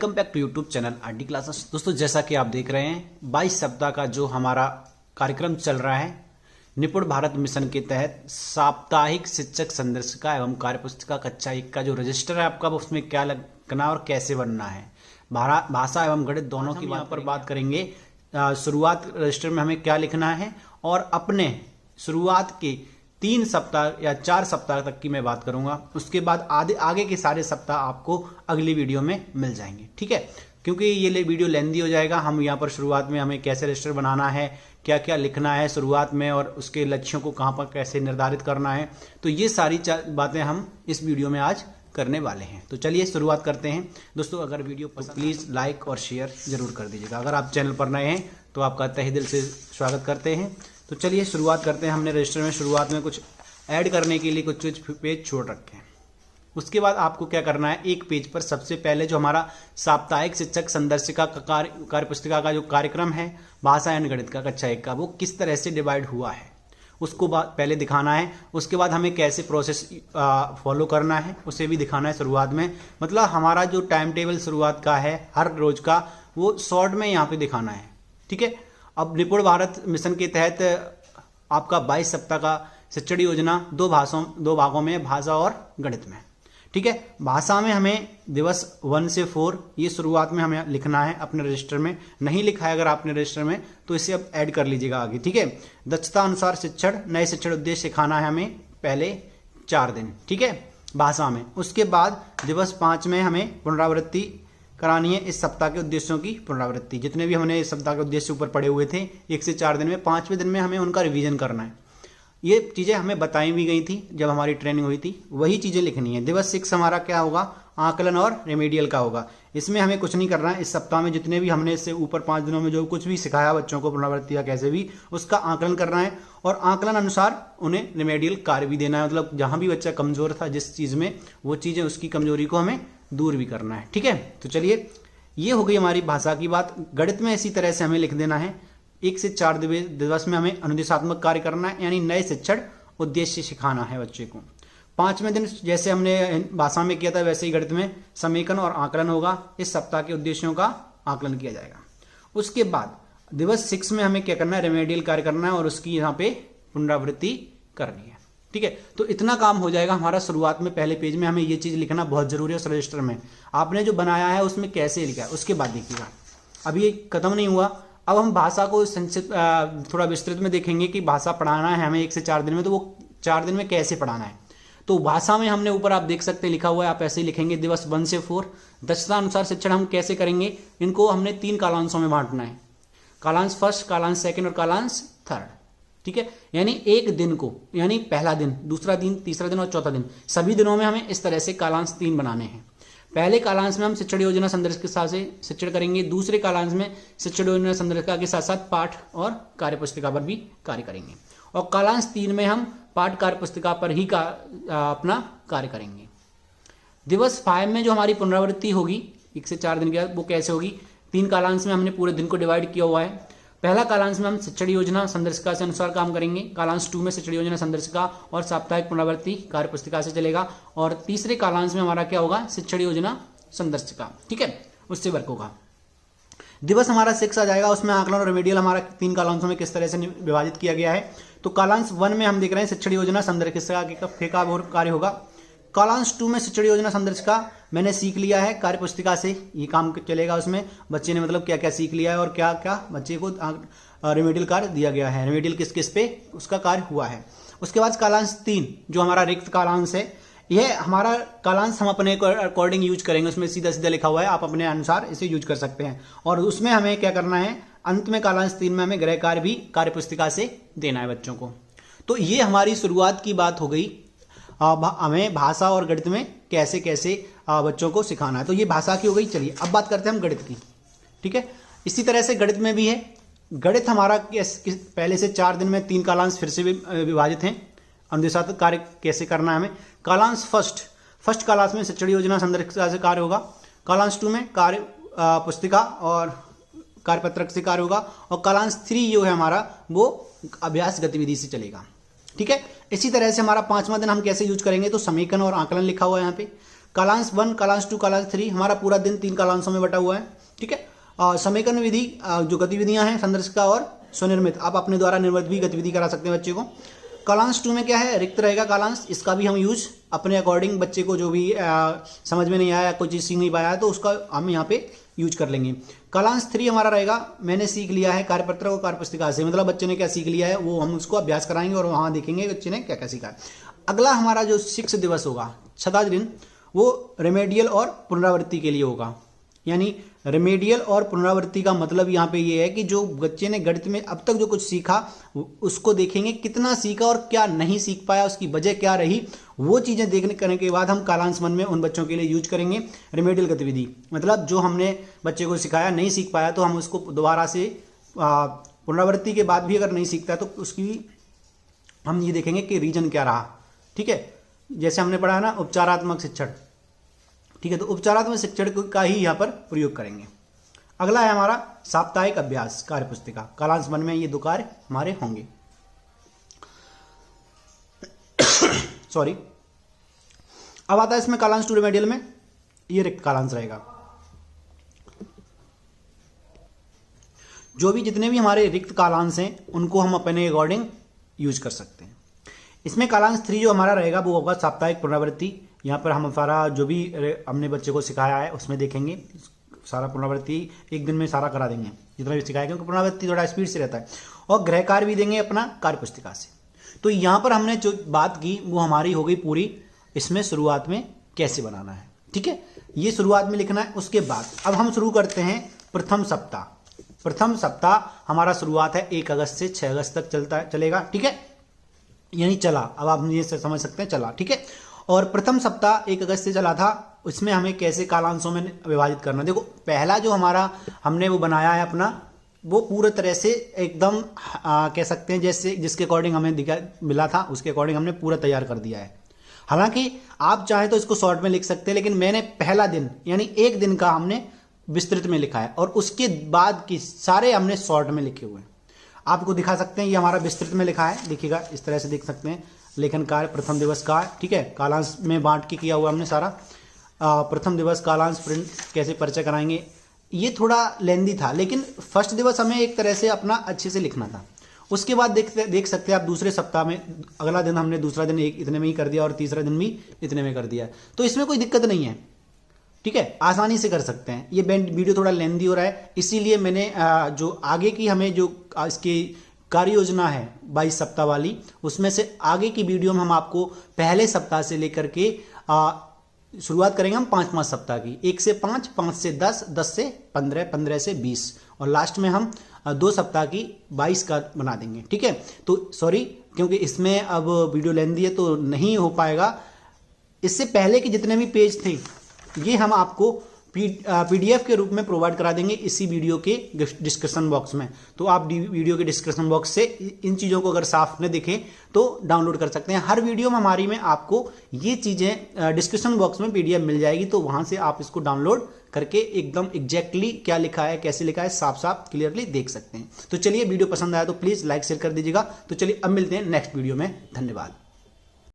Welcome back to YouTube channel RD classes. दोस्तों, जैसा कि आप देख रहे हैं 22 सप्ताह का जो हमारा कार्यक्रम चल रहा है निपुण भारत मिशन के तहत साप्ताहिक शिक्षक संदर्शिका एवं कार्यपुस्तिका कक्षा 1 का जो रजिस्टर है आपका, उसमें क्या लगना और कैसे बनना है, भाषा एवं गणित दोनों की यहाँ पर बात करेंगे। शुरुआत रजिस्टर में हमें क्या लिखना है और अपने शुरुआत के 3 सप्ताह या 4 सप्ताह तक की मैं बात करूंगा। उसके बाद आगे के सारे सप्ताह आपको अगली वीडियो में मिल जाएंगे, ठीक है। क्योंकि ये वीडियो लेंदी हो जाएगा। हम यहाँ पर शुरुआत में हमें कैसे रजिस्टर बनाना है, क्या क्या लिखना है शुरुआत में और उसके लक्ष्यों को कहाँ पर कैसे निर्धारित करना है, तो ये सारी बातें हम इस वीडियो में आज करने वाले हैं। तो चलिए शुरुआत करते हैं। दोस्तों, अगर वीडियो पसंद प्लीज़ लाइक और शेयर जरूर कर दीजिएगा। अगर आप चैनल पर नए हैं तो आपका तहे दिल से स्वागत करते हैं। तो चलिए शुरुआत करते हैं। हमने रजिस्टर में शुरुआत में कुछ ऐड करने के लिए कुछ पेज छोड़ रखे हैं। उसके बाद आपको क्या करना है, एक पेज पर सबसे पहले जो हमारा साप्ताहिक शिक्षक संदर्शिका का कार्यपुस्तिका का जो कार्यक्रम है भाषा एवं गणित का कक्षा 1 का, वो किस तरह से डिवाइड हुआ है उसको पहले दिखाना है। उसके बाद हमें कैसे प्रोसेस फॉलो करना है उसे भी दिखाना है शुरुआत में। मतलब हमारा जो टाइम टेबल शुरुआत का है हर रोज का, वो शॉर्ट में यहाँ पे दिखाना है, ठीक है। अब निपुण भारत मिशन के तहत आपका 22 सप्ताह का शिक्षण योजना दो भागों में, भाषा और गणित में, ठीक है। भाषा में हमें दिवस 1 से 4 ये शुरुआत में हमें लिखना है अपने रजिस्टर में। नहीं लिखा है अगर आपने रजिस्टर में तो इसे अब ऐड कर लीजिएगा आगे, ठीक है। दक्षता अनुसार शिक्षण, नए शिक्षण उद्देश्य सिखाना है हमें पहले 4 दिन, ठीक है, भाषा में। उसके बाद दिवस 5 में हमें पुनरावृत्ति करानी है इस सप्ताह के उद्देश्यों की पुनरावृत्ति। जितने भी हमने इस सप्ताह के उद्देश्य ऊपर पढ़े हुए थे 1 से 4 दिन में, 5वें दिन में हमें उनका रिवीजन करना है। ये चीज़ें हमें बताई भी गई थी जब हमारी ट्रेनिंग हुई थी, वही चीज़ें लिखनी है। दिवस 6 हमारा क्या होगा, आकलन और रेमेडियल का होगा। इसमें हमें कुछ नहीं करना है। इस सप्ताह में जितने भी हमने इससे ऊपर 5 दिनों में जो कुछ भी सिखाया बच्चों को पुनरावृत्ति या कैसे भी, उसका आकलन करना है और आकलन अनुसार उन्हें रेमेडियल कार्य भी देना है। मतलब जहाँ भी बच्चा कमजोर था जिस चीज़ में, वो चीज़ें उसकी कमजोरी को हमें दूर भी करना है, ठीक है। तो चलिए, ये हो गई हमारी भाषा की बात। गणित में इसी तरह से हमें लिख देना है 1 से 4 दिवस में हमें अनुदेशात्मक कार्य करना है, यानी नए शिक्षण उद्देश्य सिखाना है बच्चे को। 5वें दिन जैसे हमने भाषा में किया था वैसे ही गणित में समेकन और आकलन होगा। इस सप्ताह के उद्देश्यों का आकलन किया जाएगा। उसके बाद दिवस 6 में हमें क्या करना है, रेमेडियल कार्य करना है और उसकी यहाँ पे पुनरावृत्ति करनी है, ठीक है। तो इतना काम हो जाएगा हमारा शुरुआत में। पहले पेज में हमें ये चीज लिखना बहुत जरूरी है। उस रजिस्टर में आपने जो बनाया है उसमें कैसे लिखा है उसके बाद देखिएगा। अभी ये खत्म नहीं हुआ। अब हम भाषा को संक्षिप्त थोड़ा विस्तृत में देखेंगे कि भाषा पढ़ाना है हमें 1 से 4 दिन में, तो वो 4 दिन में कैसे पढ़ाना है। तो भाषा में हमने ऊपर आप देख सकते हैं लिखा हुआ है, आप ऐसे ही लिखेंगे दिवस 1 से 4। दक्षता अनुसार शिक्षण हम कैसे करेंगे, इनको हमने 3 कालांशों में बांटना है। कालांश फर्स्ट, कालांश सेकंड और कालांश थर्ड, ठीक है। यानी एक दिन को, यानी पहला दिन, दूसरा दिन, तीसरा दिन और चौथा दिन, सभी दिनों में हमें इस तरह से कालांश 3 बनाने हैं। पहले कालांश में हम शिक्षण योजना संदर्शिका से शिक्षण करेंगे। दूसरे कालांश में शिक्षण योजना संदर्शिका के साथ साथ पाठ और कार्यपुस्तिका पर भी कार्य करेंगे। और कालांश 3 में हम पाठ कार्यपुस्तिका पर ही अपना कार्य करेंगे। दिवस 5 में जो हमारी पुनरावृत्ति होगी 1 से 4 दिन के बाद, वो कैसे होगी, 3 कालांश में हमने पूरे दिन को डिवाइड किया हुआ है। पहला कालांश में हम शिक्षण योजना संदर्शिका से अनुसार काम करेंगे। कालांश 2 में शिक्षण योजना संदर्शिका और साप्ताहिक पुनरावृत्ति कार्यपुस्तिका से चलेगा। और तीसरे कालांश में हमारा क्या होगा, शिक्षण योजना संदर्शिका, ठीक है, उससे वर्क होगा। दिवस हमारा 6 आ जाएगा। उसमें आकलन और रेमेडियल हमारा 3 कालांशों में किस तरह से विभाजित किया गया है। तो कालांश 1 में हम देख रहे हैं शिक्षण योजना संदर्शिका का कार्य होगा। कालांश 2 में शिक्षण योजना संदर्शिका मैंने सीख लिया है कार्यपुस्तिका से, ये काम चलेगा। उसमें बच्चे ने मतलब क्या क्या सीख लिया है और क्या क्या बच्चे को रेमेडियल कार्य दिया गया है, रेमेडियल किस किस पे उसका कार्य हुआ है। उसके बाद कालांश 3 जो हमारा रिक्त कालांश है, यह हमारा कालांश हम अपने अकॉर्डिंग यूज करेंगे। उसमें सीधा सीधा लिखा हुआ है, आप अपने अनुसार इसे यूज कर सकते हैं। और उसमें हमें क्या करना है, अंत में कालांश 3 में हमें गृह कार्य भी कार्यपुस्तिका से देना है बच्चों को। तो ये हमारी शुरुआत की बात हो गई। हमें भाषा और गणित में कैसे कैसे बच्चों को सिखाना है। तो ये भाषा की हो गई। चलिए अब बात करते हैं हम गणित की, ठीक है। इसी तरह से गणित में भी है। गणित हमारा पहले से 4 दिन में 3 कालांश फिर से भी विभाजित हैं। अनुदेशात्मक कार्य कैसे करना है हमें। कालांश फर्स्ट कालांश में शिक्षण योजना संदर्शिका से कार्य होगा। कालांश 2 में कार्य पुस्तिका और कार्यपत्रक से कार्य होगा। और कालांश 3 जो है हमारा वो अभ्यास गतिविधि से चलेगा, ठीक है। इसी तरह से हमारा 5वां दिन हम कैसे यूज करेंगे, तो समेकन और आकलन लिखा हुआ है यहाँ पे। कालांश 1, कालांश 2, कालांश 3, हमारा पूरा दिन 3 कालांशों में बटा हुआ है। ठीक है, समीकरण विधि जो गतिविधियां हैं संदर्शिका और स्वनिर्मित, आप अपने द्वारा निर्मित भी गतिविधि करा सकते हैं बच्चे को। कालांश 2 में क्या है, रिक्त रहेगा कालांश, इसका भी हम यूज अपने अकॉर्डिंग बच्चे को जो भी समझ में नहीं आया, कोई चीज़ सीख नहीं पाया तो उसका हम यहाँ पे यूज कर लेंगे। कालांश 3 हमारा रहेगा मैंने सीख लिया है कार्यपत्र और कार्यपुस्तिका से, मतलब बच्चे ने क्या सीख लिया है वो हम उसको अभ्यास कराएंगे और वहाँ देखेंगे बच्चे ने क्या क्या सीखा है। अगला हमारा जो 6 दिवस होगा, 6वां दिन, वो रेमेडियल और पुनरावृत्ति के लिए होगा। यानी रेमेडियल और पुनरावृत्ति का मतलब यहाँ पे ये है कि जो बच्चे ने गणित में अब तक जो कुछ सीखा उसको देखेंगे कितना सीखा और क्या नहीं सीख पाया, उसकी वजह क्या रही, वो चीज़ें देखने करने के बाद हम कालांश 1 में उन बच्चों के लिए यूज करेंगे रेमेडियल गतिविधि। मतलब जो हमने बच्चे को सिखाया नहीं सीख पाया तो हम उसको दोबारा से पुनरावृत्ति के बाद भी अगर नहीं सीखता है तो उसकी हम ये देखेंगे कि रीजन क्या रहा। ठीक है, जैसे हमने पढ़ा ना उपचारात्मक शिक्षण, ठीक है, तो उपचारात्मक शिक्षण का ही यहाँ पर प्रयोग करेंगे। अगला है हमारा साप्ताहिक अभ्यास कार्यपुस्तिका, कालांश 1 में ये 2 कार्य हमारे होंगे। सॉरी, अब आता है इसमें कालांश 2 रेमेडियल में, ये रिक्त कालांश रहेगा। जो भी जितने भी हमारे रिक्त कालांश हैं उनको हम अपने अकॉर्डिंग यूज कर सकते हैं। इसमें कालांश 3 जो हमारा रहेगा वो होगा साप्ताहिक पुनरावृत्ति। यहाँ पर हम सारा जो भी हमने बच्चे को सिखाया है उसमें देखेंगे, सारा पुनरावृत्ति एक दिन में सारा करा देंगे जितना भी सिखाया, क्योंकि पुनरावृत्ति थोड़ा स्पीड से रहता है, और गृह कार्य भी देंगे अपना कार्यपुस्तिका से। तो यहाँ पर हमने जो बात की वो हमारी हो गई पूरी, इसमें शुरुआत में कैसे बनाना है। ठीक है, ये शुरुआत में लिखना है। उसके बाद अब हम शुरू करते हैं प्रथम सप्ताह। प्रथम सप्ताह हमारा शुरुआत है 1 अगस्त से 6 अगस्त तक चलेगा। ठीक है, यानी चला, अब आप ये समझ सकते हैं चला। ठीक है, और प्रथम सप्ताह 1 अगस्त से चला था, उसमें हमें कैसे कालांशों में विभाजित करना। देखो पहला जो हमारा हमने वो बनाया है अपना, वो पूरे तरह से एकदम कह सकते हैं जैसे जिसके अकॉर्डिंग हमें मिला था उसके अकॉर्डिंग हमने पूरा तैयार कर दिया है। हालांकि आप चाहें तो इसको शॉर्ट में लिख सकते हैं, लेकिन मैंने पहला दिन यानी 1 दिन का हमने विस्तृत में लिखा है और उसके बाद की सारे हमने शॉर्ट में लिखे हुए हैं। आपको दिखा सकते हैं, ये हमारा विस्तृत में लिखा है, देखिएगा इस तरह से देख सकते हैं। लेखन कार्य प्रथम दिवस का, ठीक है, कालांश में बांट के किया हुआ हमने सारा। प्रथम दिवस कालांश प्रिंट कैसे परिचय कराएंगे, ये थोड़ा लेंदी था, लेकिन फर्स्ट दिवस हमें एक तरह से अपना अच्छे से लिखना था। उसके बाद देख सकते हैं आप दूसरे सप्ताह में अगला दिन हमने दूसरा दिन इतने में ही कर दिया और तीसरा दिन भी इतने में कर दिया, तो इसमें कोई दिक्कत नहीं है। ठीक है, आसानी से कर सकते हैं। ये वीडियो थोड़ा लेंदी हो रहा है, इसीलिए मैंने जो आगे की हमें जो इसकी कार्य योजना है 22 सप्ताह वाली, उसमें से आगे की वीडियो में हम आपको पहले सप्ताह से लेकर के शुरुआत करेंगे हम 5 सप्ताह की, 1 से 5, 5 से 10, 10 से 15, 15 से 20 और लास्ट में हम 2 सप्ताह की 22 का बना देंगे। ठीक है, तो सॉरी क्योंकि इसमें अब वीडियो लेंदी है तो नहीं हो पाएगा। इससे पहले के जितने भी पेज थे ये हम आपको पीडीएफ के रूप में प्रोवाइड करा देंगे इसी वीडियो के डिस्क्रिप्शन बॉक्स में। तो आप वीडियो के डिस्क्रिप्शन बॉक्स से इन चीज़ों को अगर साफ न दिखे तो डाउनलोड कर सकते हैं। हर वीडियो में हमारी में आपको ये चीज़ें डिस्क्रिप्शन बॉक्स में पीडीएफ मिल जाएगी, तो वहाँ से आप इसको डाउनलोड करके एकदम एग्जैक्टली क्या लिखा है, कैसे लिखा है, साफ साफ क्लियरली देख सकते हैं। तो चलिए, वीडियो पसंद आया तो प्लीज़ लाइक शेयर कर दीजिएगा। तो चलिए अब मिलते हैं नेक्स्ट वीडियो में, धन्यवाद।